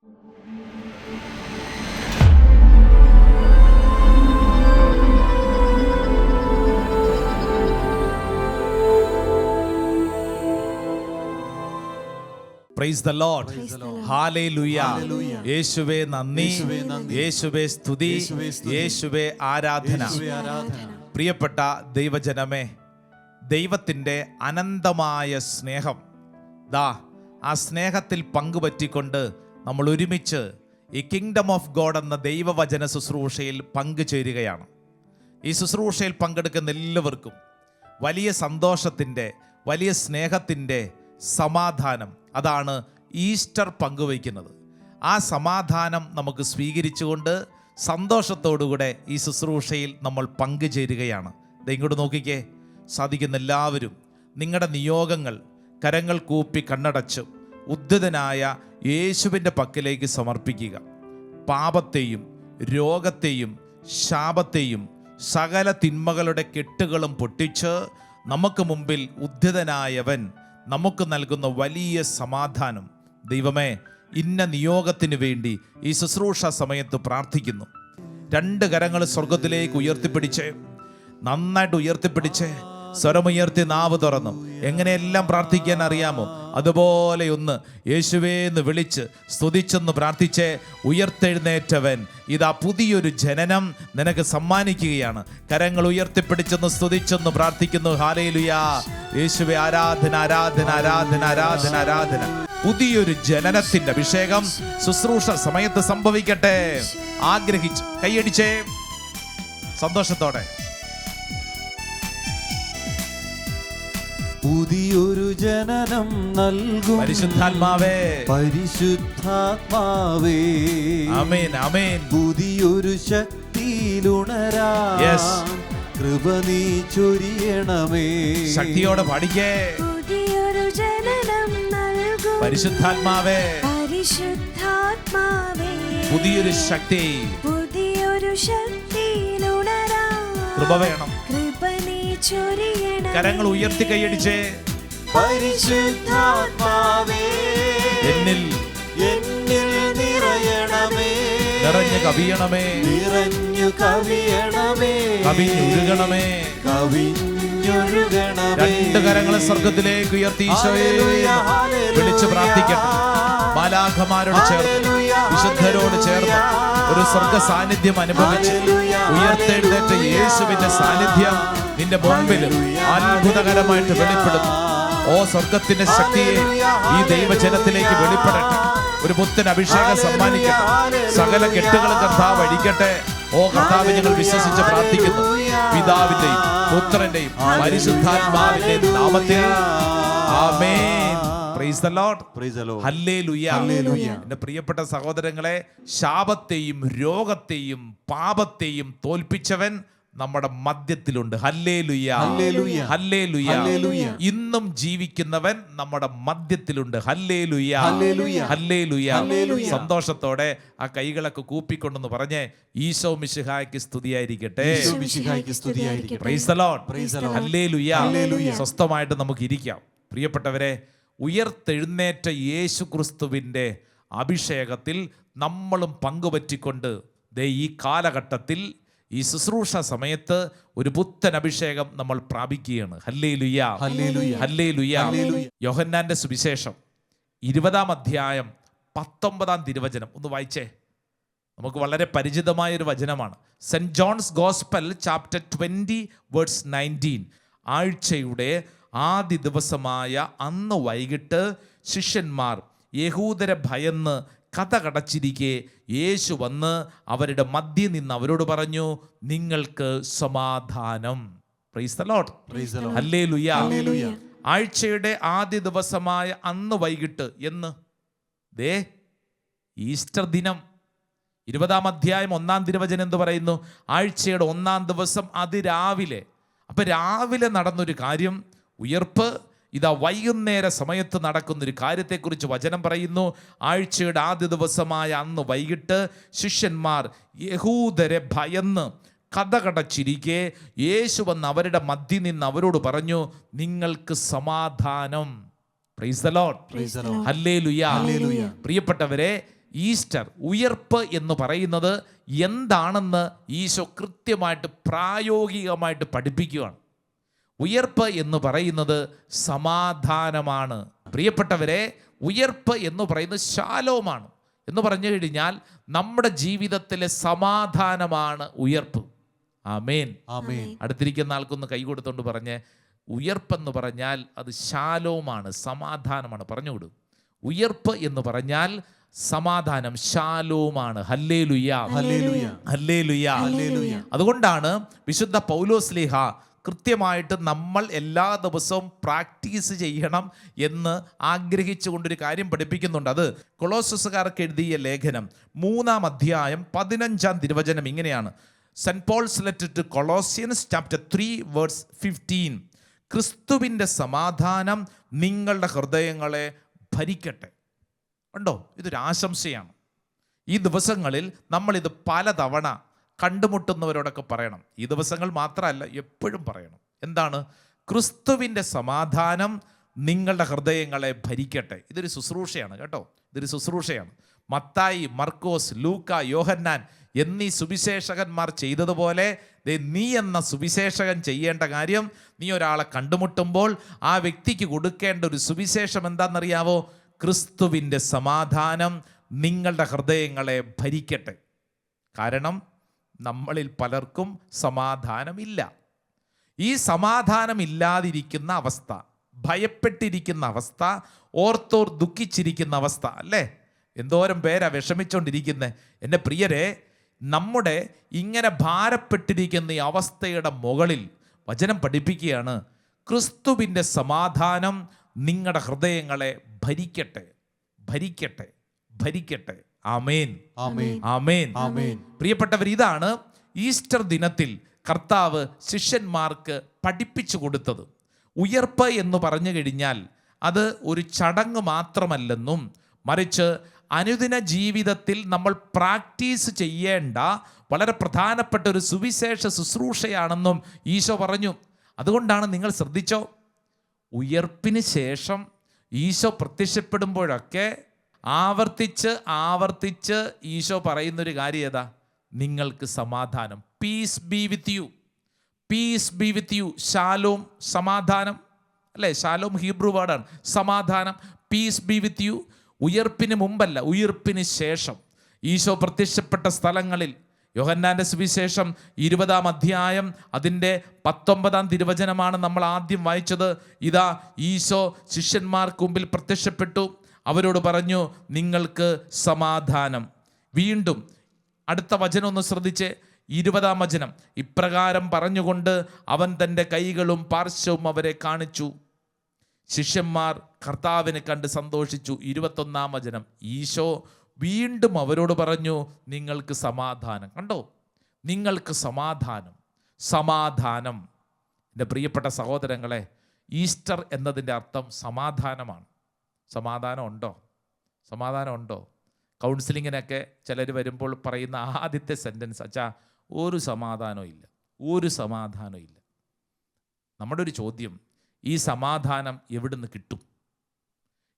Praise the Lord. Hallelujah. യേശുവേ നന്ദി, യേശുവേ സ്തുതി, യേശുവേ ആരാധന. പ്രിയപ്പെട്ട ദൈവജനമേ, ദൈവത്തിൻ്റെ അനന്തമായ സ്നേഹം, ആ സ്നേഹത്തിൽ പങ്കുപറ്റിക്കൊണ്ട് നമ്മൾ ഒരുമിച്ച് ഈ കിങ്ഡം ഓഫ് ഗോഡ് എന്ന ദൈവവചന ശുശ്രൂഷയിൽ പങ്കുചേരുകയാണ്. ഈ ശുശ്രൂഷയിൽ പങ്കെടുക്കുന്ന എല്ലാവർക്കും വലിയ സന്തോഷത്തിൻ്റെ, വലിയ സ്നേഹത്തിൻ്റെ സമാധാനം, അതാണ് ഈസ്റ്റർ പങ്കുവയ്ക്കുന്നത്. ആ സമാധാനം നമുക്ക് സ്വീകരിച്ചുകൊണ്ട് സന്തോഷത്തോടുകൂടെ ഈ ശുശ്രൂഷയിൽ നമ്മൾ പങ്കുചേരുകയാണ്. ഇങ്ങോട്ട് നോക്കിക്കേ, സാധിക്കുന്ന എല്ലാവരും നിങ്ങളുടെ നിയോഗങ്ങൾ കരങ്ങൾ കൂപ്പി കണ്ണടച്ച് ഉദ്ധിതനായ യേശുവിൻ്റെ പക്കലേക്ക് സമർപ്പിക്കുക. പാപത്തെയും രോഗത്തെയും ശാപത്തെയും സകല തിന്മകളുടെ കെട്ടുകളും പൊട്ടിച്ച് നമുക്ക് മുമ്പിൽ ഉദ്ധിതനായവൻ നമുക്ക് നൽകുന്ന വലിയ സമാധാനം. ദൈവമേ, ഇന്ന നിയോഗത്തിന് വേണ്ടി ഈ ശുശ്രൂഷ സമയത്ത് പ്രാർത്ഥിക്കുന്നു. 2 കരങ്ങൾ സ്വർഗത്തിലേക്ക് ഉയർത്തിപ്പിടിച്ച്, നന്നായിട്ട് ഉയർത്തിപ്പിടിച്ച്, സ്വരമുയർത്തി നാവ് തുറന്നു എങ്ങനെയെല്ലാം പ്രാർത്ഥിക്കാൻ അറിയാമോ അതുപോലെ ഒന്ന് യേശുവേ എന്ന് വിളിച്ച് സ്തുതിച്ചൊന്ന് പ്രാർത്ഥിച്ചേ. ഉയർത്തെഴുന്നേറ്റവൻ ഇതാ പുതിയൊരു ജനനം നിനക്ക് സമ്മാനിക്കുകയാണ്. കരങ്ങൾ ഉയർത്തിപ്പിടിച്ചൊന്ന് സ്തുതിച്ചൊന്ന് പ്രാർത്ഥിക്കുന്നു. ഹല്ലേലൂയ. യേശുവേ, ആരാധന, ആരാധന, ആരാധന, ആരാധന, ആരാധന. പുതിയൊരു ജനനത്തിന്റെ അഭിഷേകം ശുശ്രൂഷ സമയത്ത് സംഭവിക്കട്ടെ. ആഗ്രഹിച്ച് കൈയടിച്ചേ സന്തോഷത്തോടെ. പുതിയൊരു ജനനം നൽകും പരിശുദ്ധാത്മാവേ, പരിശുദ്ധാത്മാവേ, ആമേൻ, ആമേൻ. പുതിയൊരു ശക്തിയിലുണരാൻ കൃപ നീ ചൊരിയണമേ. ശക്തിയോടെ പാടിക്കേ. പുതിയൊരു ജനനം നൽകും പരിശുദ്ധാത്മാവേ, പരിശുദ്ധാത്മാവേ, പുതിയൊരു ശക്തി, പുതിയൊരു ശക്തിയിലുണരാൻ കൃപ വേണം. കരങ്ങൾ ഉയർത്തി കൈയടിച്ചേ. പരിശുദ്ധാത്മാവേ, എന്നിൽ നിറയണമേ, നിറഞ്ഞു കവിയണമേ, നിറഞ്ഞു കവിയണമേ, കവിഞ്ഞൊഴുകണമേ, കവിഞ്ഞൊഴുകണമേ. 2 കരങ്ങൾ സ്വർഗത്തിലേക്ക് ഉയർത്തി ഈശോയെ വിളിച്ച് പ്രാർത്ഥിക്കട്ടെ. മാലാഖമാരോട് ചേർന്ന്, വിശുദ്ധരോട് ചേർന്ന് ഒരു സ്വർഗ സാന്നിധ്യം അനുഭവിച്ച് ഉയർത്തെഴുന്നേറ്റ യേശുവിന്റെ സാന്നിധ്യം നിന്റെ മുമ്പിൽ അത്ഭുതകരമായിട്ട് വെളിപ്പെടുന്നു. ഓ സ്വർഗത്തിന്റെ ശക്തിയെ ഈ ദൈവജനത്തിലേക്ക് വെളിപ്പെടട്ടെ. ഒരു പുത്തൻ അഭിഷേകം സമ്മാനിക്കട്ടെ. സകല കെട്ടുകളും കർത്താവ് അഴിക്കട്ടെ. ഓ കർത്താവ്, ഞങ്ങൾ വിശ്വസിച്ച് പ്രാർത്ഥിക്കുന്നു. പിതാവിന്റെയും പുത്രന്റെയും പരിശുദ്ധാത്മാവിന്റെയും നാമത്തിൽ ആമേൻ. Praise the lord. ഹല്ലേലൂയ. എൻ്റെ പ്രിയപ്പെട്ട സഹോദരങ്ങളെ, ശാപത്തെയും രോഗത്തെയും പാപത്തെയും തോൽപ്പിച്ചവൻ നമ്മുടെ മധ്യത്തിലുണ്ട്. Hallelujah, hallelujah. ഇന്നും ജീവിക്കുന്നവൻ നമ്മുടെ മധ്യത്തിലുണ്ട്. Hallelujah, hallelujah. സന്തോഷത്തോടെ ആ കൈകളൊക്കെ കൂപ്പിക്കൊണ്ടെന്ന് പറഞ്ഞ് ഈശോ മിശിഹായ്ക്ക് സ്തുതിയായിരിക്കട്ടെ. Price the lord. ഹല്ലേലൂയ. സ്വസ്ഥമായിട്ട് നമുക്ക് ഇരിക്കാം. പ്രിയപ്പെട്ടവരെ, ഉയർത്തെഴുന്നേറ്റ യേശു ക്രിസ്തുവിൻ്റെ അഭിഷേകത്തിൽ നമ്മളും പങ്കുപറ്റിക്കൊണ്ട് ഈ കാലഘട്ടത്തിൽ ഈ ശുശ്രൂഷ സമയത്ത് ഒരു പുത്തൻ അഭിഷേകം നമ്മൾ പ്രാപിക്കുകയാണ്. Hallelujah, hallelujah. യോഹന്നാന്റെ സുവിശേഷം 20-ാം അധ്യായം 19-ാം തിരുവചനം ഒന്ന് വായിച്ചേ. നമുക്ക് വളരെ പരിചിതമായൊരു വചനമാണ്. Saint John's gospel chapter 20:19. ആഴ്ചയുടെ ആദ്യ ദിവസമായ അന്ന് വൈകിട്ട് ശിഷ്യന്മാർ യഹൂദരെ ഭയന്ന് കതകടച്ചിരിക്കെ യേശു വന്ന് അവരുടെ മധ്യേ നിന്ന് അവരോട് പറഞ്ഞു, നിങ്ങൾക്ക് സമാധാനം. Price the lord. ഹല്ലേലൂയ. ആഴ്ചയുടെ ആദ്യ ദിവസമായ അന്ന് വൈകിട്ട് എന്ന് ഈസ്റ്റർ ദിനം. 20-ാം അധ്യായം 1-ാം തിരുവചനം എന്ത് പറയുന്നു? ആഴ്ചയുടെ 1-ാം ദിവസം അതിരാവിലെ. അപ്പൊ രാവിലെ നടന്നൊരു കാര്യം, ഉയർപ്പ്. ഇതാ വൈകുന്നേര സമയത്ത് നടക്കുന്നൊരു കാര്യത്തെക്കുറിച്ച് വചനം പറയുന്നു. ആഴ്ചയുടെ ആദ്യ ദിവസമായ അന്ന് വൈകിട്ട് ശിഷ്യന്മാർ യഹൂദരെ ഭയന്ന് കതകടച്ചിരിക്കെ യേശു വന്ന് അവരുടെ മധ്യ നിന്ന് അവരോട് പറഞ്ഞു, നിങ്ങൾക്ക് സമാധാനം. Price the lord. ഹല്ലേലൂയ. പ്രിയപ്പെട്ടവരെ, ഈസ്റ്റർ ഉയർപ്പ് എന്ന് പറയുന്നത് എന്താണെന്ന് ഈശോ കൃത്യമായിട്ട് പ്രായോഗികമായിട്ട് പഠിപ്പിക്കുകയാണ്. ഉയർപ്പ് എന്ന് പറയുന്നത് സമാധാനമാണ്. പ്രിയപ്പെട്ടവരെ, ഉയർപ്പ് എന്ന് പറയുന്നത് ശാലോമാണ്. എന്ന് പറഞ്ഞു കഴിഞ്ഞാൽ നമ്മുടെ ജീവിതത്തിലെ സമാധാനമാണ് ഉയർപ്പ്. ആമേൻ. ആമേൻ. അടുത്തിരിക്കുന്ന ആൾക്കൊന്ന് കൈ കൊടുത്തോണ്ട് പറഞ്ഞ്, ഉയർപ്പെന്ന് പറഞ്ഞാൽ അത് ശാലോമാണ്, സമാധാനമാണ്. പറഞ്ഞുകൊടും, ഉയർപ്പ് എന്ന് പറഞ്ഞാൽ സമാധാനം, ശാലോമാണ്. ഹല്ലേലൂയ, ഹല്ലേലൂയ, ഹല്ലേലൂയ, ഹല്ലേലൂയ. അതുകൊണ്ടാണ് വിശുദ്ധ പൗലോസ്ലീഹ കൃത്യമായിട്ട് നമ്മൾ എല്ലാ ദിവസവും പ്രാക്ടീസ് ചെയ്യണം എന്ന് ആഗ്രഹിച്ചുകൊണ്ടൊരു കാര്യം പഠിപ്പിക്കുന്നുണ്ട്. അത് കൊളോസ്യസുകാർക്ക് എഴുതിയ ലേഖനം 3-ാം അധ്യായം 15-ാം തിരുവചനം ഇങ്ങനെയാണ്. Saint Paul's letter to Colossians chapter 3 verse 15. ക്രിസ്തുവിൻ്റെ സമാധാനം നിങ്ങളുടെ ഹൃദയങ്ങളെ ഭരിക്കട്ടെ. ഉണ്ടോ? ഇതൊരു ആശംസയാണ്. ഈ ദിവസങ്ങളിൽ നമ്മളിത് പലതവണ കണ്ടുമുട്ടുന്നവരോടൊക്കെ പറയണം. ഈ ദിവസങ്ങൾ മാത്രമല്ല, എപ്പോഴും പറയണം. എന്താണ്? ക്രിസ്തുവിൻ്റെ സമാധാനം നിങ്ങളുടെ ഹൃദയങ്ങളെ ഭരിക്കട്ടെ. ഇതൊരു ശുശ്രൂഷയാണ് കേട്ടോ, ഇതൊരു ശുശ്രൂഷയാണ്. മത്തായി, മർക്കോസ്, ലൂക്ക, യോഹന്നാൻ എന്നീ സുവിശേഷകന്മാർ ചെയ്തതുപോലെ നീ എന്ന സുവിശേഷകൻ ചെയ്യേണ്ട കാര്യം, നീ ഒരാളെ കണ്ടുമുട്ടുമ്പോൾ ആ വ്യക്തിക്ക് കൊടുക്കേണ്ട ഒരു സുവിശേഷം എന്താണെന്നറിയാവോ? ക്രിസ്തുവിൻ്റെ സമാധാനം നിങ്ങളുടെ ഹൃദയങ്ങളെ ഭരിക്കട്ടെ. കാരണം നമ്മളിൽ പലർക്കും സമാധാനമില്ല. ഈ സമാധാനമില്ലാതിരിക്കുന്ന അവസ്ഥ, ഭയപ്പെട്ടിരിക്കുന്ന അവസ്ഥ, ഓർത്തോർ ദുഃഖിച്ചിരിക്കുന്ന അവസ്ഥ അല്ലേ? എന്തോരം പേരാ വിഷമിച്ചുകൊണ്ടിരിക്കുന്നത്. എൻ്റെ പ്രിയരെ, നമ്മുടെ ഇങ്ങനെ ഭാരപ്പെട്ടിരിക്കുന്ന ഈ അവസ്ഥയുടെ മുകളിൽ വചനം പഠിപ്പിക്കുകയാണ്, ക്രിസ്തുവിൻ്റെ സമാധാനം നിങ്ങളുടെ ഹൃദയങ്ങളെ ഭരിക്കട്ടെ, ഭരിക്കട്ടെ, ഭരിക്കട്ടെ. ആമേൻ, ആമേൻ, ആമേൻ, ആമേൻ. പ്രിയപ്പെട്ടവർ, ഇതാണ് ഈസ്റ്റർ ദിനത്തിൽ കർത്താവ് ശിഷ്യന്മാർക്ക് പഠിപ്പിച്ചു കൊടുത്തത്. ഉയർപ്പ് എന്ന് പറഞ്ഞു കഴിഞ്ഞാൽ അത് ഒരു ചടങ്ങ് മാത്രമല്ലെന്നും മറിച്ച് അനുദിന ജീവിതത്തിൽ നമ്മൾ പ്രാക്ടീസ് ചെയ്യേണ്ട വളരെ പ്രധാനപ്പെട്ട ഒരു സുവിശേഷ ശുശ്രൂഷയാണെന്നും ഈശോ പറഞ്ഞു. അതുകൊണ്ടാണ് നിങ്ങൾ ശ്രദ്ധിച്ചോ, ഉയർപ്പിന് ശേഷം ഈശോ പ്രത്യക്ഷപ്പെടുമ്പോഴൊക്കെ ആവർത്തിച്ച് ഈശോ പറയുന്നൊരു കാര്യം ഏതാ? നിങ്ങൾക്ക് സമാധാനം. Peace be with you, peace be with you. ശാലോം, സമാധാനം അല്ലേ? ശാലോം ഹീബ്രു വേർഡാണ്, സമാധാനം. Peace be with you. ഉയർപ്പിന് മുമ്പല്ല, ഉയർപ്പിന് ശേഷം ഈശോ പ്രത്യക്ഷപ്പെട്ട സ്ഥലങ്ങളിൽ യോഹന്നാൻ്റെ സുവിശേഷം 20-ാം അധ്യായം അതിൻ്റെ 19-ാം തിരുവചനമാണ് നമ്മൾ ആദ്യം വായിച്ചത്. ഇതാ ഈശോ ശിഷ്യന്മാർക്ക് മുമ്പിൽ പ്രത്യക്ഷപ്പെട്ടു, അവരോട് പറഞ്ഞു, നിങ്ങൾക്ക് സമാധാനം. വീണ്ടും അടുത്ത വചനം ഒന്ന് ശ്രദ്ധിച്ച്, 20-ാം വചനം. ഇപ്രകാരം പറഞ്ഞുകൊണ്ട് അവൻ തൻ്റെ കൈകളും പാർശ്വവും അവരെ കാണിച്ചു. ശിഷ്യന്മാർ കർത്താവിനെ കണ്ട് സന്തോഷിച്ചു. 21-ാം വചനം. ഈശോ വീണ്ടും അവരോട് പറഞ്ഞു, നിങ്ങൾക്ക് സമാധാനം. കണ്ടോ? നിങ്ങൾക്ക് സമാധാനം, സമാധാനം. എൻ്റെ പ്രിയപ്പെട്ട സഹോദരങ്ങളെ, ഈസ്റ്റർ എന്നതിൻ്റെ അർത്ഥം സമാധാനമാണ്. സമാധാനം ഉണ്ടോ? സമാധാനം ഉണ്ടോ? കൗൺസിലിങ്ങിനൊക്കെ ചിലർ വരുമ്പോൾ പറയുന്ന ആദ്യത്തെ സെൻറ്റൻസ്, അച്ഛാ ഒരു സമാധാനവും ഇല്ല, ഒരു സമാധാനവും ഇല്ല. നമ്മുടെ ഒരു ചോദ്യം, ഈ സമാധാനം എവിടുന്ന് കിട്ടും?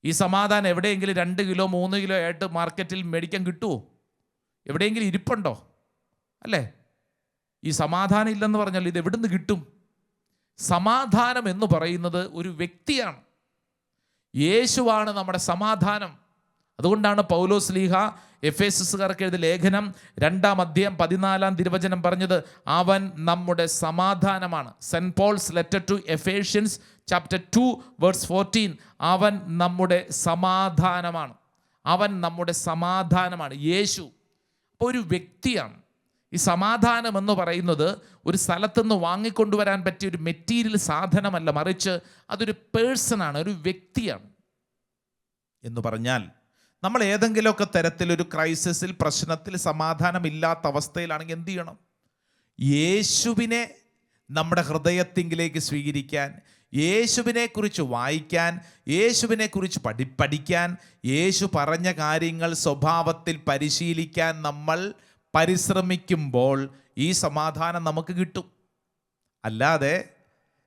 ഈ സമാധാനം എവിടെയെങ്കിലും 2 കിലോ 3 കിലോ ആയിട്ട് മാർക്കറ്റിൽ മേടിക്കാൻ കിട്ടുമോ? എവിടെയെങ്കിലും ഇരിപ്പുണ്ടോ? അല്ലേ? ഈ സമാധാനം ഇല്ലെന്ന് പറഞ്ഞാൽ ഇത് എവിടുന്ന് കിട്ടും? സമാധാനം എന്ന് പറയുന്നത് ഒരു വ്യക്തിയാണ്. യേശുവാണ് നമ്മുടെ സമാധാനം. അതുകൊണ്ടാണ് പൗലോസ്ലീഹ എഫേസസുകാർക്ക് എഴുതിയ ലേഖനം 2-ാം അധ്യായം 14-ാം തിരുവചനം പറഞ്ഞത്, അവൻ നമ്മുടെ സമാധാനമാണ്. Saint Paul's letter to Ephesians chapter 2 verse 14. അവൻ നമ്മുടെ സമാധാനമാണ്, അവൻ നമ്മുടെ സമാധാനമാണ്. യേശു അപ്പോൾ ഒരു വ്യക്തിയാണ്. ഈ സമാധാനം എന്ന് പറയുന്നത് ഒരു സ്ഥലത്തുനിന്ന് വാങ്ങിക്കൊണ്ടുവരാൻ പറ്റിയ ഒരു മെറ്റീരിയൽ സാധനമല്ല, മറിച്ച് അതൊരു പേഴ്സണാണ്, ഒരു വ്യക്തിയാണ്. എന്ന് പറഞ്ഞാൽ നമ്മൾ ഏതെങ്കിലുമൊക്കെ തരത്തിലൊരു ക്രൈസിസിൽ, പ്രശ്നത്തിൽ, സമാധാനമില്ലാത്ത അവസ്ഥയിലാണെങ്കിൽ എന്ത് ചെയ്യണം? യേശുവിനെ നമ്മുടെ ഹൃദയത്തിങ്കിലേക്ക് സ്വീകരിക്കാൻ, യേശുവിനെക്കുറിച്ച് വായിക്കാൻ, യേശുവിനെക്കുറിച്ച് പഠിക്കാൻ, യേശു പറഞ്ഞ കാര്യങ്ങൾ സ്വഭാവത്തിൽ പരിശീലിക്കാൻ നമ്മൾ പരിശ്രമിക്കുമ്പോൾ ഈ സമാധാനം നമുക്ക് കിട്ടും. അല്ലാതെ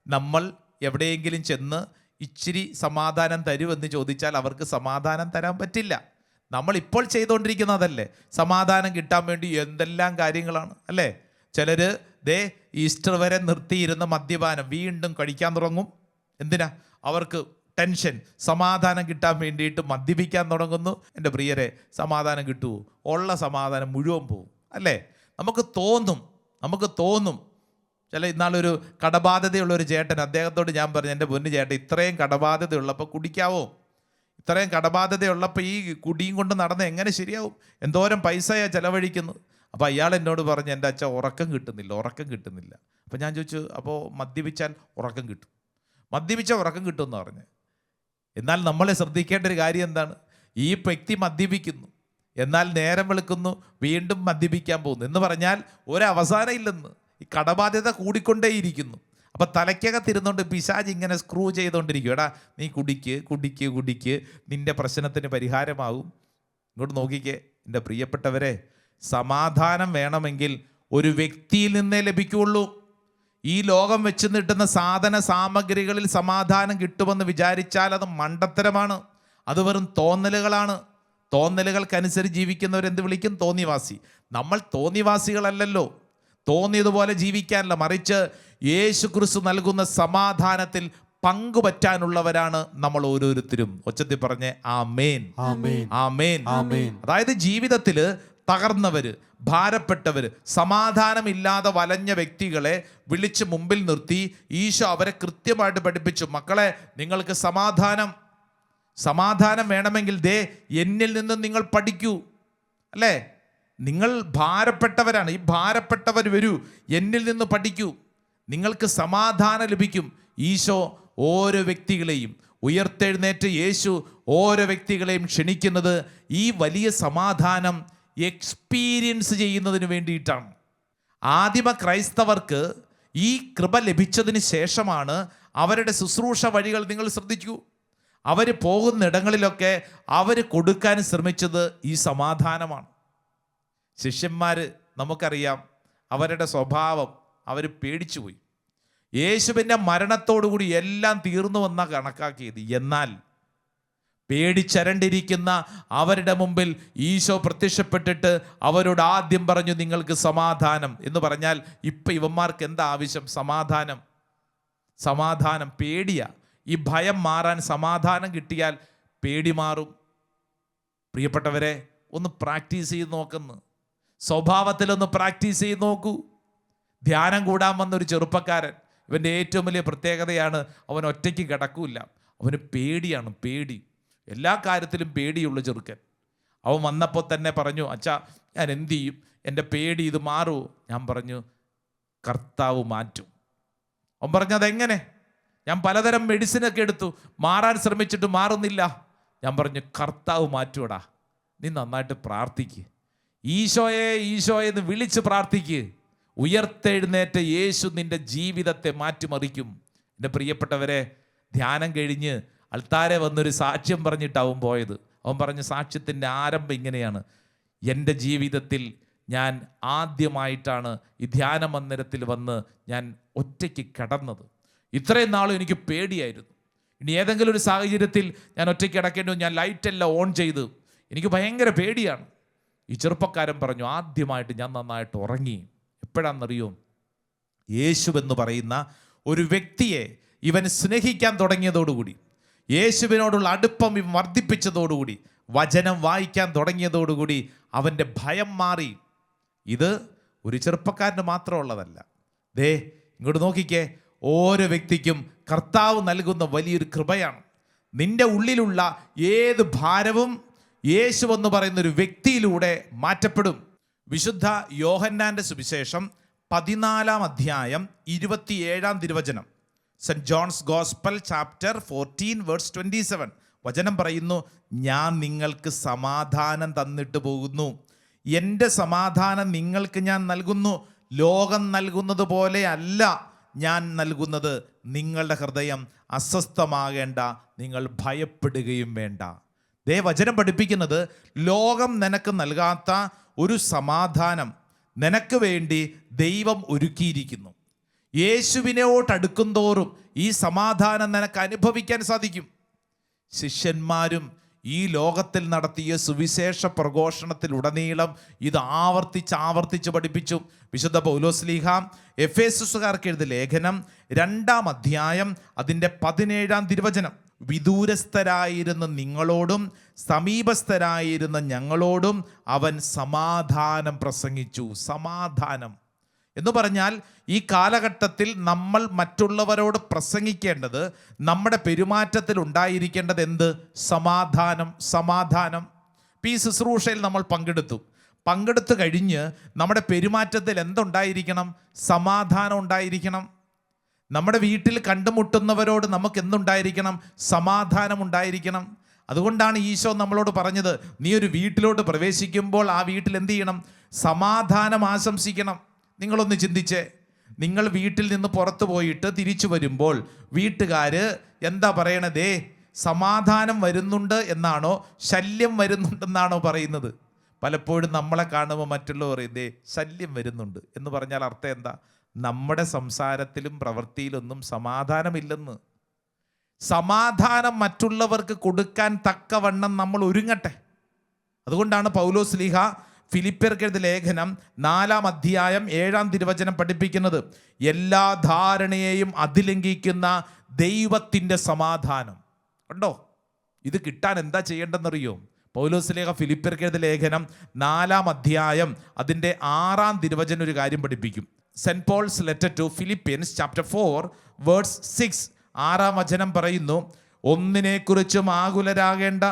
നമ്മൾ എവിടെയെങ്കിലും ചെന്ന് ഇച്ചിരി സമാധാനം തരുമെന്ന് ചോദിച്ചാൽ അവർക്ക് സമാധാനം തരാൻ പറ്റില്ല. നമ്മളിപ്പോൾ ചെയ്തുകൊണ്ടിരിക്കുന്നതല്ലേ? സമാധാനം കിട്ടാൻ വേണ്ടി എന്തെല്ലാം കാര്യങ്ങളാണ് അല്ലേ? ചിലർ ഈസ്റ്റർ വരെ നിർത്തിയിരുന്ന മദ്യപാനം വീണ്ടും കഴിക്കാൻ തുടങ്ങും. എന്തിനാ? അവർക്ക് ടെൻഷൻ. സമാധാനം കിട്ടാൻ വേണ്ടിയിട്ട് മദ്യപിക്കാൻ തുടങ്ങുന്നു. എൻ്റെ പ്രിയരെ, സമാധാനം കിട്ടുമോ? ഉള്ള സമാധാനം മുഴുവൻ പോവും അല്ലേ? നമുക്ക് തോന്നും. ഇന്നാളൊരു കടബാധ്യതയുള്ളൊരു ചേട്ടൻ, അദ്ദേഹത്തോട് ഞാൻ പറഞ്ഞു, എൻ്റെ പൊന്നു ചേട്ടൻ, ഇത്രയും കടബാധ്യതയുള്ളപ്പോൾ കുടിക്കാവോ? ഇത്രയും കടബാധ്യതയുള്ളപ്പോൾ ഈ കുടിയും കൊണ്ട് നടന്ന് എങ്ങനെ ശരിയാവും? എന്തോരം പൈസയാണ് ചിലവഴിക്കുന്നത്. അപ്പോൾ അയാൾ എന്നോട് പറഞ്ഞു, എൻ്റെ അച്ഛൻ ഉറക്കം കിട്ടുന്നില്ല. അപ്പോൾ ഞാൻ ചോദിച്ചു, അപ്പോൾ മദ്യപിച്ചാൽ ഉറക്കം കിട്ടും? മദ്യപിച്ചാൽ ഉറക്കം കിട്ടുമെന്ന് പറഞ്ഞു. എന്നാൽ നമ്മളെ ശ്രദ്ധിക്കേണ്ട ഒരു കാര്യം എന്താണ്? ഈ വ്യക്തി മദ്യപിക്കുന്നു, എന്നാൽ നേരം വെളുക്കുന്നു, വീണ്ടും മദ്യപിക്കാൻ പോകുന്നു എന്ന് പറഞ്ഞാൽ ഒരവസാനം ഇല്ലെന്ന്. ഈ കടബാധ്യത കൂടിക്കൊണ്ടേയിരിക്കുന്നു. അപ്പം തലയ്ക്കകത്തിരുന്നുകൊണ്ട് പിശാച് ഇങ്ങനെ സ്ക്രൂ ചെയ്തുകൊണ്ടിരിക്കും. എടാ, നീ കുടിക്ക്, നിന്റെ പ്രശ്നത്തിന് പരിഹാരമാകും. ഇങ്ങോട്ട് നോക്കിക്കേ എൻ്റെ പ്രിയപ്പെട്ടവരെ, സമാധാനം വേണമെങ്കിൽ ഒരു വ്യക്തിയിൽ നിന്നേ ലഭിക്കുകയുള്ളൂ. ഈ ലോകം വെച്ച് നീട്ടുന്ന സാധന സാമഗ്രികളിൽ സമാധാനം കിട്ടുമെന്ന് വിചാരിച്ചാൽ അത് മണ്ടത്തരമാണ്. അത് വെറും തോന്നലുകളാണ്. തോന്നലുകൾക്കനുസരിച്ച് ജീവിക്കുന്നവരെന്ത് വിളിക്കും? തോന്നിവാസി. നമ്മൾ തോന്നിവാസികളല്ലല്ലോ. തോന്നിയതുപോലെ ജീവിക്കാനല്ല, മറിച്ച് യേശു ക്രിസ്തു നൽകുന്ന സമാധാനത്തിൽ പങ്കുപറ്റാനുള്ളവരാണ് നമ്മൾ ഓരോരുത്തരും. ഒച്ചത്തിൽ പറഞ്ഞേ ആമേൻ, ആമേൻ, ആമേൻ, ആമേൻ. അതായത് ജീവിതത്തിൽ തകർന്നവര്, ഭാരപ്പെട്ടവര്, സമാധാനമില്ലാതെ വലഞ്ഞ വ്യക്തികളെ വിളിച്ച് മുമ്പിൽ നിർത്തി ഈശോ അവരെ കൃത്യമായിട്ട് പഠിപ്പിച്ചു. മക്കളെ, നിങ്ങൾക്ക് സമാധാനം വേണമെങ്കിൽ എന്നിൽ നിന്നും നിങ്ങൾ പഠിക്കൂ അല്ലേ? നിങ്ങൾ ഭാരപ്പെട്ടവരാണ്. ഈ ഭാരപ്പെട്ടവർ വരൂ, എന്നിൽ നിന്ന് പഠിക്കൂ, നിങ്ങൾക്ക് സമാധാനം ലഭിക്കും. ഈശോ ഓരോ വ്യക്തികളെയും, ഉയർത്തെഴുന്നേറ്റ് യേശു ഓരോ വ്യക്തികളെയും ക്ഷണിക്കുന്നത് ഈ വലിയ സമാധാനം എക്സ്പീരിയൻസ് ചെയ്യുന്നതിന് വേണ്ടിയിട്ടാണ്. ആദിമ ക്രൈസ്തവർക്ക് ഈ കൃപ ലഭിച്ചതിന് ശേഷമാണ് അവരുടെ ശുശ്രൂഷ വഴികൾ നിങ്ങൾ ശ്രദ്ധിക്കൂ. അവർ പോകുന്നിടങ്ങളിലൊക്കെ അവർ കൊടുക്കാൻ ശ്രമിച്ചത് ഈ സമാധാനമാണ്. ശിഷ്യന്മാർ, നമുക്കറിയാം അവരുടെ സ്വഭാവം, അവർ പേടിച്ചുപോയി. യേശുവിൻ്റെ മരണത്തോടുകൂടി എല്ലാം തീർന്നുവെന്ന കണക്കാക്കിയത്. എന്നാൽ പേടിച്ചരണ്ടിരിക്കുന്ന അവരുടെ മുമ്പിൽ ഈശോ പ്രത്യക്ഷപ്പെട്ടിട്ട് അവരോട് ആദ്യം പറഞ്ഞു, നിങ്ങൾക്ക് സമാധാനം എന്ന് പറഞ്ഞാൽ ഇപ്പം ഇവന്മാർക്ക് എന്താ ആവശ്യം? സമാധാനം. പേടിയാ. ഈ ഭയം മാറാൻ സമാധാനം കിട്ടിയാൽ പേടി മാറും. പ്രിയപ്പെട്ടവരെ, ഒന്ന് പ്രാക്ടീസ് ചെയ്ത് നോക്കുന്നു. സ്വഭാവത്തിലൊന്ന് പ്രാക്ടീസ് ചെയ്ത് നോക്കൂ. ധ്യാനം കൂടാൻ വന്നൊരു ചെറുപ്പക്കാരൻ, ഇവൻ്റെ ഏറ്റവും വലിയ പ്രത്യേകതയാണ് അവൻ ഒറ്റയ്ക്ക് കിടക്കൂല. അവന് പേടിയാണ്, പേടി. എല്ലാ കാര്യത്തിലും പേടിയുള്ള ചെറുക്കൻ. അവൻ വന്നപ്പോൾ തന്നെ പറഞ്ഞു, അച്ഛാ, ഞാൻ എന്തു ചെയ്യും? എൻ്റെ പേടി ഇത് മാറുമോ? ഞാൻ പറഞ്ഞു, കർത്താവ് മാറ്റും. അവൻ പറഞ്ഞു, അതെങ്ങനെ? ഞാൻ പലതരം മെഡിസിനൊക്കെ എടുത്തു, മാറാൻ ശ്രമിച്ചിട്ട് മാറുന്നില്ല. ഞാൻ പറഞ്ഞു, കർത്താവ് മാറ്റൂടാ. നീ നന്നായിട്ട് പ്രാർത്ഥിക്ക്, ഈശോയെ എന്ന് വിളിച്ച് പ്രാർത്ഥിക്ക്. ഉയർത്തെഴുന്നേറ്റ യേശു നിന്റെ ജീവിതത്തെ മാറ്റിമറിക്കും. എൻ്റെ പ്രിയപ്പെട്ടവരെ, ധ്യാനം കഴിഞ്ഞ് അൾത്താരെ വന്നൊരു സാക്ഷ്യം പറഞ്ഞിട്ടാവും പോയത്. അവൻ പറഞ്ഞ സാക്ഷ്യത്തിൻ്റെ ആരംഭം ഇങ്ങനെയാണ്: എൻ്റെ ജീവിതത്തിൽ ഞാൻ ആദ്യമായിട്ടാണ് ഈ ധ്യാന മന്ദിരത്തിൽ വന്ന് ഞാൻ ഒറ്റയ്ക്ക് കിടന്നത്. ഇത്രയും നാളും എനിക്ക് പേടിയായിരുന്നു. ഇനി ഏതെങ്കിലും ഒരു സാഹചര്യത്തിൽ ഞാൻ ഒറ്റയ്ക്ക് കിടക്കേണ്ടി വന്നു, ഞാൻ ലൈറ്റെല്ലാം ഓൺ ചെയ്ത്, എനിക്ക് ഭയങ്കര പേടിയാണ്. ഈ ചെറുപ്പക്കാരൻ പറഞ്ഞു, ആദ്യമായിട്ട് ഞാൻ നന്നായിട്ട് ഉറങ്ങി. എപ്പോഴാണെന്നറിയോ? യേശുവെന്ന് പറയുന്ന ഒരു വ്യക്തിയെ ഇവൻ സ്നേഹിക്കാൻ തുടങ്ങിയതോടുകൂടി, യേശുവിനോടുള്ള അടുപ്പം ഇവൻ വർദ്ധിപ്പിച്ചതോടുകൂടി, വചനം വായിക്കാൻ തുടങ്ങിയതോടുകൂടി അവൻ്റെ ഭയം മാറി. ഇത് ഒരു ചെറുപ്പക്കാരന് മാത്രമുള്ളതല്ല. ഇങ്ങോട്ട് നോക്കിക്കേ, ഓരോ വ്യക്തിക്കും കർത്താവ് നൽകുന്ന വലിയൊരു കൃപയാണ്. നിന്റെ ഉള്ളിലുള്ള ഏത് ഭാരവും യേശുവെന്ന് പറയുന്നൊരു വ്യക്തിയിലൂടെ മാറ്റപ്പെടും. വിശുദ്ധ യോഹന്നാൻ്റെ സുവിശേഷം 14 അധ്യായം 27 തിരുവചനം, Saint John's gospel chapter 14 verse 27 വചനം പറയുന്നു, ഞാൻ നിങ്ങൾക്ക് സമാധാനം തന്നിട്ട് പോകുന്നു, എൻ്റെ സമാധാനം നിങ്ങൾക്ക് ഞാൻ നൽകുന്നു. ലോകം നൽകുന്നത് പോലെ അല്ല ഞാൻ നൽകുന്നത്. നിങ്ങളുടെ ഹൃദയം അസ്വസ്ഥമാകേണ്ട, നിങ്ങൾ ഭയപ്പെടുകയും വേണ്ട. വചനം പഠിപ്പിക്കുന്നത്, ലോകം നിനക്ക് നൽകാത്ത ഒരു സമാധാനം നിനക്ക് വേണ്ടി ദൈവം ഒരുക്കിയിരിക്കുന്നു. യേശുവിനോടടുക്കും തോറും ഈ സമാധാനം നിനക്ക് അനുഭവിക്കാൻ സാധിക്കും. ശിഷ്യന്മാരും ഈ ലോകത്തിൽ നടത്തിയ സുവിശേഷ പ്രഘോഷണത്തിലുടനീളം ഇത് ആവർത്തിച്ച് പഠിപ്പിച്ചു. വിശുദ്ധ പൗലോസ്ലീഹ എഫേസുസുകാർക്ക് എഴുതിയ ലേഖനം 2-ാം അധ്യായം അതിൻ്റെ 17-ാം തിരുവചനം, വിദൂരസ്ഥരായിരുന്ന നിങ്ങളോടും സമീപസ്ഥരായിരുന്ന ഞങ്ങളോടും അവൻ സമാധാനം പ്രസംഗിച്ചു. സമാധാനം എന്ന് പറഞ്ഞാൽ ഈ കാലഘട്ടത്തിൽ നമ്മൾ മറ്റുള്ളവരോട് പ്രസംഗിക്കേണ്ടത്, നമ്മുടെ പെരുമാറ്റത്തിൽ ഉണ്ടായിരിക്കേണ്ടത് എന്ത്? സമാധാനം. സമാധാനം. ഈ ശുശ്രൂഷയിൽ നമ്മൾ പങ്കെടുത്തു കഴിഞ്ഞ് നമ്മുടെ പെരുമാറ്റത്തിൽ എന്തുണ്ടായിരിക്കണം? സമാധാനം ഉണ്ടായിരിക്കണം. നമ്മുടെ വീട്ടിൽ കണ്ടുമുട്ടുന്നവരോട് നമുക്ക് എന്തുണ്ടായിരിക്കണം? സമാധാനം ഉണ്ടായിരിക്കണം. അതുകൊണ്ടാണ് ഈശോ നമ്മളോട് പറഞ്ഞത്, നീ ഒരു വീട്ടിലോട്ട് പ്രവേശിക്കുമ്പോൾ ആ വീട്ടിൽ എന്ത് ചെയ്യണം? സമാധാനം ആശംസിക്കണം. നിങ്ങളൊന്ന് ചിന്തിച്ചേ, നിങ്ങൾ വീട്ടിൽ നിന്ന് പുറത്തു പോയിട്ട് തിരിച്ചു വരുമ്പോൾ വീട്ടുകാർ എന്താ പറയണതേ? സമാധാനം വരുന്നുണ്ട് എന്നാണോ ശല്യം വരുന്നുണ്ടെന്നാണോ പറയുന്നത്? പലപ്പോഴും നമ്മളെ കാണുമ്പോൾ മറ്റുള്ളവർ പറയുന്നേ ശല്യം വരുന്നുണ്ട് എന്ന് പറഞ്ഞാൽ അർത്ഥം എന്താ? നമ്മുടെ സംസാരത്തിലും പ്രവൃത്തിയിലൊന്നും സമാധാനമില്ലെന്ന്. സമാധാനം മറ്റുള്ളവർക്ക് കൊടുക്കാൻ തക്കവണ്ണം നമ്മൾ ഒരുങ്ങട്ടെ. അതുകൊണ്ടാണ് പൗലോസ്ലീഹ ഫിലിപ്പിയർക്ക് എഴുതിയ ലേഖനം 4-ാം അധ്യായം 7-ാം തിരുവചനം പഠിപ്പിക്കുന്നത്, എല്ലാ ധാരണയെയും അതിലംഘിക്കുന്ന ദൈവത്തിൻ്റെ സമാധാനം. കണ്ടോ? ഇത് കിട്ടാൻ എന്താ ചെയ്യേണ്ടതെന്നറിയോ? പൗലോസ്ലീഹ ഫിലിപ്പിയർക്ക് എഴുതിയ ലേഖനം 4-ാം അധ്യായം അതിൻ്റെ 6-ാം തിരുവചനം ഒരു കാര്യം പഠിപ്പിക്കും. Saint Paul's letter to Philippians chapter 4 verse 6, 6-ാം വചനം പറയുന്നു, ഒന്നിനെക്കുറിച്ചും ആകുലരാകേണ്ട,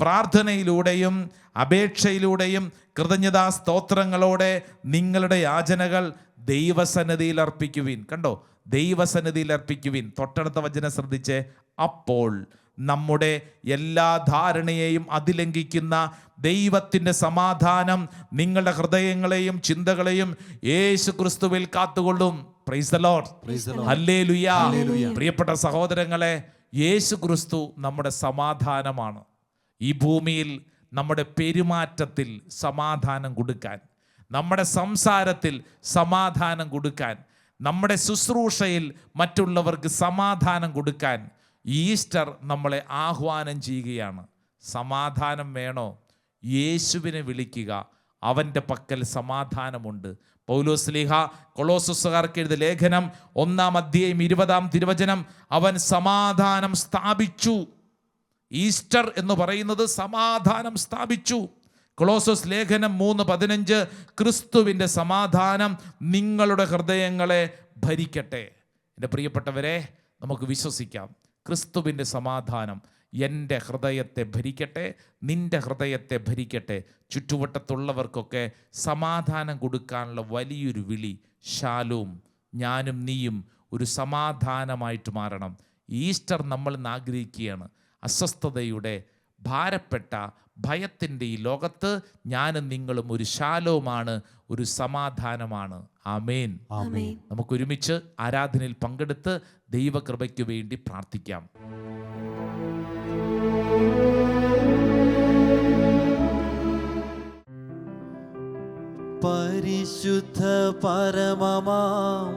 പ്രാർത്ഥനയിലൂടെയും അപേക്ഷയിലൂടെയും കൃതജ്ഞതാ സ്തോത്രങ്ങളോടെ നിങ്ങളുടെ യാചനകൾ ദൈവസന്നിധിയിൽ അർപ്പിക്കുവിൻ. കണ്ടോ? ദൈവസന്നിധിയിൽ അർപ്പിക്കുവിൻ. തൊട്ടടുത്ത വചനം ശ്രദ്ധിച്ചേ, അപ്പോൾ നമ്മുടെ എല്ലാ ധാരണയെയും അതിലംഘിക്കുന്ന ദൈവത്തിൻ്റെ സമാധാനം നിങ്ങളുടെ ഹൃദയങ്ങളെയും ചിന്തകളെയും യേശു ക്രിസ്തുവിൽ കാത്തുകൊള്ളും. Praise the lord. ഹല്ലേലൂയ. പ്രിയപ്പെട്ട സഹോദരങ്ങളെ, യേശു ക്രിസ്തു നമ്മുടെ സമാധാനമാണ്. ഈ ഭൂമിയിൽ നമ്മുടെ പെരുമാറ്റത്തിൽ സമാധാനം കൊടുക്കാൻ, നമ്മുടെ സംസാരത്തിൽ സമാധാനം കൊടുക്കാൻ, നമ്മുടെ ശുശ്രൂഷയിൽ മറ്റുള്ളവർക്ക് സമാധാനം കൊടുക്കാൻ ഈസ്റ്റർ നമ്മളെ ആഹ്വാനം ചെയ്യുകയാണ്. സമാധാനം വേണോ? യേശുവിനെ വിളിക്കുക, അവൻ്റെ പക്കൽ സമാധാനമുണ്ട്. പൗലോസ്ലീഹ കൊളോസ്സുകാർക്ക് എഴുതിയ ലേഖനം 1-ാം അധ്യായം 20-ാം തിരുവചനം, അവൻ സമാധാനം സ്ഥാപിച്ചു. ഈസ്റ്റർ എന്ന് പറയുന്നത് സമാധാനം സ്ഥാപിച്ചു. കൊളോസസ് ലേഖനം 3:15, ക്രിസ്തുവിൻ്റെ സമാധാനം നിങ്ങളുടെ ഹൃദയങ്ങളെ ഭരിക്കട്ടെ. എൻ്റെ പ്രിയപ്പെട്ടവരെ, നമുക്ക് വിശ്വസിക്കാം, ക്രിസ്തുവിൻ്റെ സമാധാനം എൻ്റെ ഹൃദയത്തെ ഭരിക്കട്ടെ, നിൻ്റെ ഹൃദയത്തെ ഭരിക്കട്ടെ. ചുറ്റുവട്ടത്തുള്ളവർക്കൊക്കെ സമാധാനം കൊടുക്കാനുള്ള വലിയൊരു വിളി, ശാലോം, ഞാനും നീയും ഒരു സമാധാനമായിട്ട് മാറണം. ഈസ്റ്റർ നമ്മൾ ഇന്ന് ആഗ്രഹിക്കുകയാണ്. അസ്വസ്ഥതയുടെ, ഭാരപ്പെട്ട, ഭയത്തിൻ്റെ ഈ ലോകത്ത് ഞാനും നിങ്ങളും ഒരു ശാലോമാണ്, ഒരു സമാധാനമാണ്. ആമേൻ. നമുക്കൊരുമിച്ച് ആരാധനയിൽ പങ്കെടുത്ത് ദൈവകൃപയ്ക്ക് വേണ്ടി പ്രാർത്ഥിക്കാം. പരിശുദ്ധ പരമമാം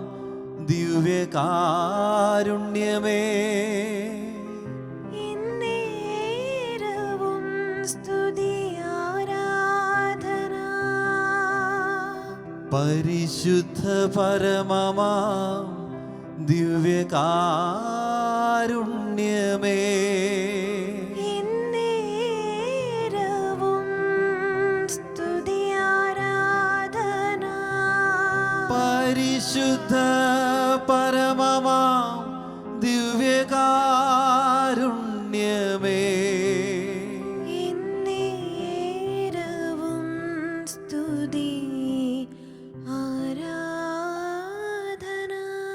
ദിവ്യകാരുണ്യമേ, പരിശുദ്ധ പരമമാം ദിവ്യകാരുണ്യമേ, പരിശുദ്ധ പരമമാം ദിവ്യകാരുണ്യമേ,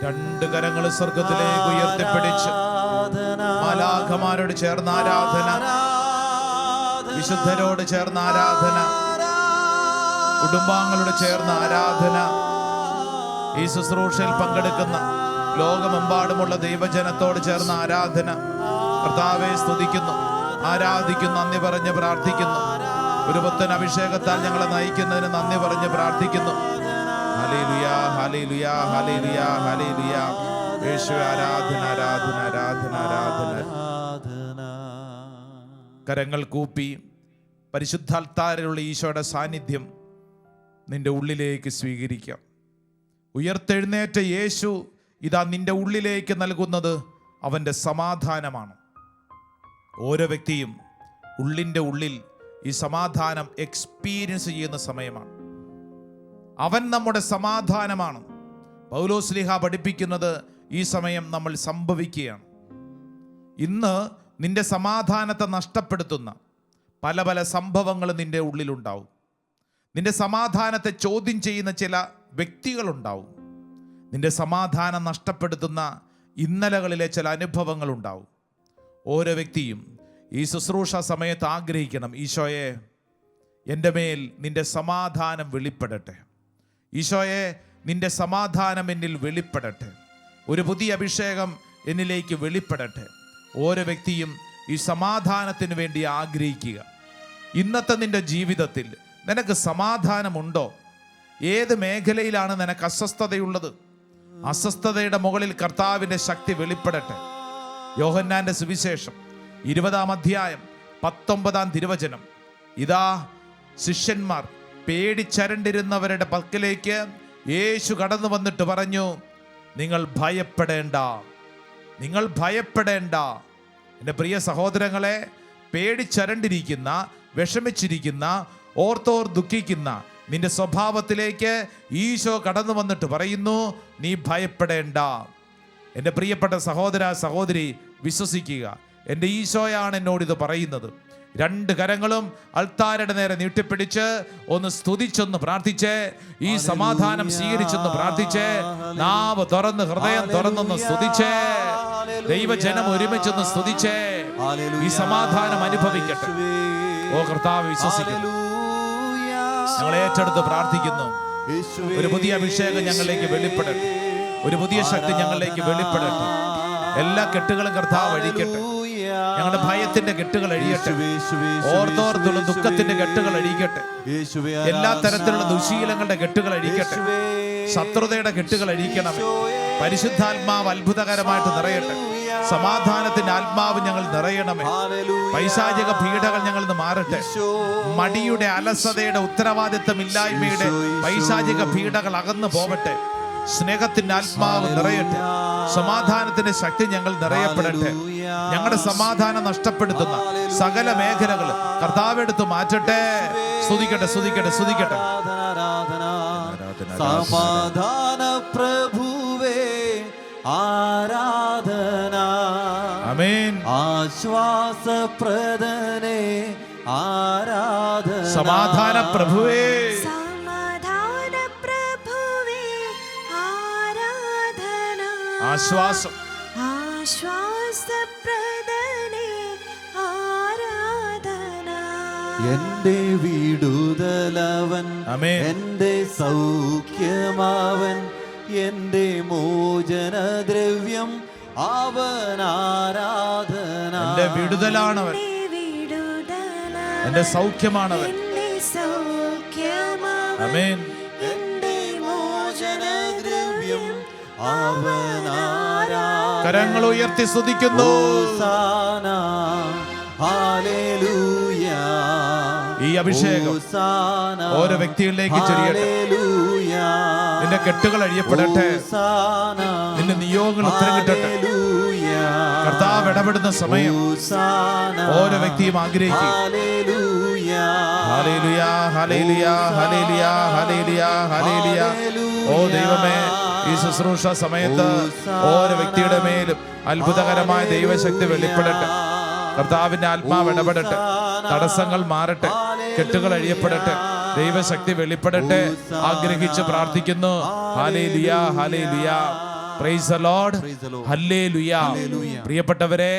രണ്ട് കരങ്ങൾ സ്വർഗത്തിലേക്ക് ഉയർത്തിപ്പിടിച്ച് മാലാഖമാരോട് ചേർന്ന ആരാധന, വിശുദ്ധരോട് ചേർന്ന ആരാധന, കുടുംബാംഗങ്ങളോട് ചേർന്ന ആരാധന, ഈ ശുശ്രൂഷയിൽ പങ്കെടുക്കുന്ന ലോകമെമ്പാടുമുള്ള ദൈവജനത്തോട് ചേർന്ന ആരാധന. കർത്താവെ സ്തുതിക്കുന്നു, ആരാധിക്കുന്നു, നന്ദി പറഞ്ഞ് പ്രാർത്ഥിക്കുന്നു. ഒരു പുത്തൻ അഭിഷേകത്താൽ ഞങ്ങളെ നയിക്കുന്നതിന് നന്ദി പറഞ്ഞ് പ്രാർത്ഥിക്കുന്നു. ഹല്ലേലൂയ, ഹല്ലേലൂയ, ഹല്ലേലൂയ, ഹല്ലേലൂയ. യേശുവേ, ആരാധന, ആരാധന, ആരാധന, ആരാധന. കരങ്ങൾ കൂപ്പി പരിശുദ്ധാൽത്താരിലുള്ള ഈശോയുടെ സാന്നിധ്യം നിന്റെ ഉള്ളിലേക്ക് സ്വീകരിക്കാം. ഉയർത്തെഴുന്നേറ്റ യേശു ഇതാ നിന്റെ ഉള്ളിലേക്ക് നൽകുന്നത് അവൻ്റെ സമാധാനമാണ്. ഓരോ വ്യക്തിയും ഉള്ളിൻ്റെ ഉള്ളിൽ ഈ സമാധാനം എക്സ്പീരിയൻസ് ചെയ്യുന്ന സമയമാണ്. അവൻ നമ്മുടെ സമാധാനമാണ്. പൗലോസ്ലീഹ പഠിപ്പിക്കുന്നത് ഈ സമയം നമ്മൾ സംഭവിക്കുകയാണ്. ഇന്ന് നിന്റെ സമാധാനത്തെ നഷ്ടപ്പെടുത്തുന്ന പല പല സംഭവങ്ങൾ നിന്റെ ഉള്ളിലുണ്ടാവും. നിന്റെ സമാധാനത്തെ ചോദ്യം ചെയ്യുന്ന ചില വ്യക്തികളുണ്ടാവും. നിന്റെ സമാധാനം നഷ്ടപ്പെടുത്തുന്ന ഇന്നലകളിലെ ചില അനുഭവങ്ങളുണ്ടാവും. ഓരോ വ്യക്തിയും ഈ ശുശ്രൂഷ സമയത്ത് ആഗ്രഹിക്കണം, ഈശോയെ എൻ്റെ മേൽ നിന്റെ സമാധാനം വെളിപ്പെടട്ടെ. ഈശോയെ നിന്റെ സമാധാനം എന്നിൽ വെളിപ്പെടട്ടെ. ഒരു പുതിയ അഭിഷേകം എന്നിലേക്ക് വെളിപ്പെടട്ടെ. ഓരോ വ്യക്തിയും ഈ സമാധാനത്തിന് വേണ്ടി ആഗ്രഹിക്കുക. ഇന്നത്തെ നിന്റെ ജീവിതത്തിൽ നിനക്ക് സമാധാനമുണ്ടോ? ഏത് മേഖലയിലാണ് നിനക്ക് അസ്വസ്ഥതയുള്ളത്? അസ്വസ്ഥതയുടെ മുകളിൽ കർത്താവിൻ്റെ ശക്തി വെളിപ്പെടട്ടെ. യോഹന്നാന്റെ സുവിശേഷം 20-ാം അധ്യായം 19-ാം തിരുവചനം. ഇതാ ശിഷ്യന്മാർ പേടിച്ചരണ്ടിരുന്നവരുടെ പക്കലേക്ക് യേശു കടന്നു വന്നിട്ട് പറഞ്ഞു, നിങ്ങൾ ഭയപ്പെടേണ്ട, നിങ്ങൾ ഭയപ്പെടേണ്ട. എൻ്റെ പ്രിയ സഹോദരങ്ങളെ, പേടിച്ചരണ്ടിരിക്കുന്ന, വിഷമിച്ചിരിക്കുന്ന, ഓർത്തോർ ദുഃഖിക്കുന്ന നിന്റെ സ്വഭാവത്തിലേക്ക് ഈശോ കടന്നു വന്നിട്ട് പറയുന്നു, നീ ഭയപ്പെടേണ്ട. എൻ്റെ പ്രിയപ്പെട്ട സഹോദര സഹോദരി, വിശ്വസിക്കുക, എൻ്റെ ഈശോയാണ് എന്നോട് ഇത് പറയുന്നത്. രണ്ട് കരങ്ങളും അൾത്താരയുടെ നേരെ നീട്ടിപ്പിടിച്ച് ഒന്ന് സ്തുതിച്ചൊന്ന് പ്രാർത്ഥിച്ച്, ഈ സമാധാനം സ്വീകരിച്ചൊന്ന് പ്രാർത്ഥിച്ച്, നാവ് തുറന്ന് ഹൃദയം തുറന്നൊന്ന് സ്തുതിച്ച്, ദൈവജനം ഒരുമിച്ചൊന്ന് സ്തുതിച്ച് ഈ സമാധാനം അനുഭവിക്കട്ടെ. ഓ കർത്താവ്, വിശ്വസിക്കുന്നു, ഞങ്ങൾ ഏറ്റെടുത്ത് പ്രാർത്ഥിക്കുന്നു. ഒരു പുതിയ അഭിഷേകം ഞങ്ങളിലേക്ക് വെളിപ്പെടട്ടെ. ഒരു പുതിയ ശക്തി ഞങ്ങളിലേക്ക് വെളിപ്പെടട്ടെ. എല്ലാ കെട്ടുകളും കർത്താവ് അഴിക്കട്ടെ. ഞങ്ങളുടെ ഭയത്തിന്റെ കെട്ടുകൾ അഴിയട്ടെ. ഓർത്തോർത്തുള്ള ദുഃഖത്തിന്റെ കെട്ടുകൾ അഴിക്കട്ടെ. എല്ലാ തരത്തിലുള്ള ദുശീലങ്ങളുടെ കെട്ടുകൾ അഴിക്കട്ടെ. ശത്രുതയുടെ കെട്ടുകൾ അഴിക്കണമേ. പരിശുദ്ധാത്മാവ് അത്ഭുതകരമായിട്ട് നിറയട്ടെ. സമാധാനത്തിന്റെ ആത്മാവ് ഞങ്ങൾ നിറയണമേ. പൈശാചിക പീഡകൾ ഞങ്ങൾ മാറട്ടെ. മടിയുടെ, അലസതയുടെ, ഉത്തരവാദിത്തമില്ലായ്മയുടെ പൈശാചിക പീഡകൾ അകന്നു പോവട്ടെ. സ്നേഹത്തിന്റെ ആത്മാവ് നിറയട്ടെ. സമാധാനത്തിന്റെ ശക്തി ഞങ്ങൾ നിറയപ്പെടട്ടെ. ഞങ്ങളുടെ സമാധാനം നഷ്ടപ്പെടുത്തുന്ന സകല മേഖലകൾ കർത്താവെടുത്ത് മാറ്റട്ടെ. സ്തുതിക്കട്ടെ, സ്തുതിക്കട്ടെ, സ്തുതിക്കട്ടെ. സമാധാന പ്രഭുവേ ആരാധന. ആമേൻ. ആശ്വാസപ്രദനേ ആരാധന. സമാധാന പ്രഭുവേ, സമാധാന പ്രഭുവേ ആരാധന. ആശ്വാസം, ആശ്വാസപ്രദനേ ആരാധന. എന്റെ വിടുതലവൻ, ആമേൻ. എന്റെ സൗഖ്യമാവൻ, എന്റെ മോചനദ്രവ്യം അവൻ ആരാധന. എന്റെ വിടുതലാണവൻ, എന്റെ സൗഖ്യമാണവൻ. ആമേൻ. എന്റെ മോചനദ്രവ്യം അവൻ ആരാധന. കരങ്ങൾ ഉയർത്തി സ്തുതിക്കുന്നു. ഹോസാന, ഹല്ലേലൂയ. ഈ അഭിഷേകം ഹോസാന, ഓരോ വ്യക്തികളിലേക്ക് ചൊരിയട്ടെ. ഹല്ലേലൂയ. നിന്റെ കെട്ടുകൾ അഴിയപ്പെടട്ടെ. ഹോസാന, നിന്റെ നിയോഗങ്ങൾ ഉത്തരം കിട്ടട്ടെ. ഹല്ലേലൂയ. കർത്താവ് ഇടപെടുന്ന സമയം ഹോസാന, ഓരോ വ്യക്തിയും ആഗ്രഹിക്കും. ഹല്ലേലൂയ. ഹല്ലേലൂയ, ഹല്ലേലൂയ, ഹല്ലേലൂയ, ഹല്ലേലൂയ, ഹല്ലേലൂയ. ഓ ദൈവമേ, ഈ ശുശ്രൂഷ സമയത്ത് ഓരോ വ്യക്തിയുടെ മേലും അത്ഭുതകരമായ ദൈവശക്തി വെളിപ്പെടട്ടെ. കർത്താവിന്റെ ആത്മാവ് ഇടപെടട്ടെ. തടസ്സങ്ങൾ മാറട്ടെ. കെട്ടുകൾ അഴിയപ്പെടട്ടെ. ദൈവശക്തി വെളിപ്പെടട്ടെ. ആഗ്രഹിച്ച് പ്രാർത്ഥിക്കുന്നു. Hallelujah, hallelujah. Price the lord. Hallelujah. പ്രിയപ്പെട്ടവരെ,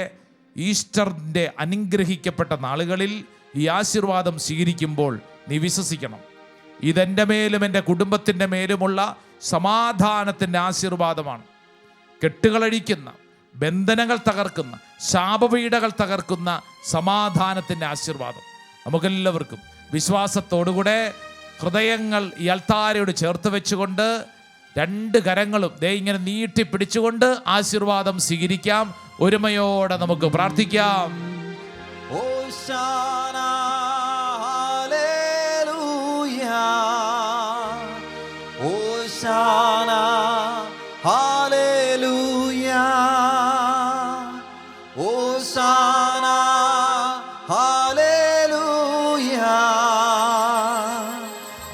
ഈസ്റ്ററിന്റെ അനുഗ്രഹിക്കപ്പെട്ട നാളുകളിൽ ഈ ആശീർവാദം സ്വീകരിക്കുമ്പോൾ നീ വിശ്വസിക്കണം, ഇതെൻ്റെ മേലും എൻ്റെ കുടുംബത്തിൻ്റെ മേലുമുള്ള സമാധാനത്തിൻ്റെ ആശീർവാദമാണ്. കെട്ടുകളഴിക്കുന്ന, ബന്ധനങ്ങൾ തകർക്കുന്ന, ശാപപീഠകൾ തകർക്കുന്ന സമാധാനത്തിൻ്റെ ആശീർവാദം നമുക്കെല്ലാവർക്കും വിശ്വാസത്തോടുകൂടെ ഹൃദയങ്ങൾ ഈ അൾത്താരയോട് ചേർത്ത് വെച്ചുകൊണ്ട് രണ്ട് കരങ്ങളും ദേ ഇങ്ങനെ നീട്ടി പിടിച്ചുകൊണ്ട് ആശീർവാദം സ്വീകരിക്കാം. ഒരുമയോടെ നമുക്ക് പ്രാർത്ഥിക്കാം. ഓ Hosanna, hallelujah. Hosanna, hallelujah. Hosanna, hallelujah.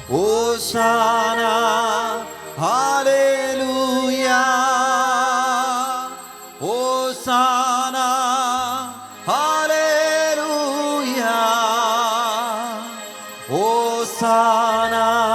Hosanna, hallelujah. Hosanna, hallelujah. Hosanna.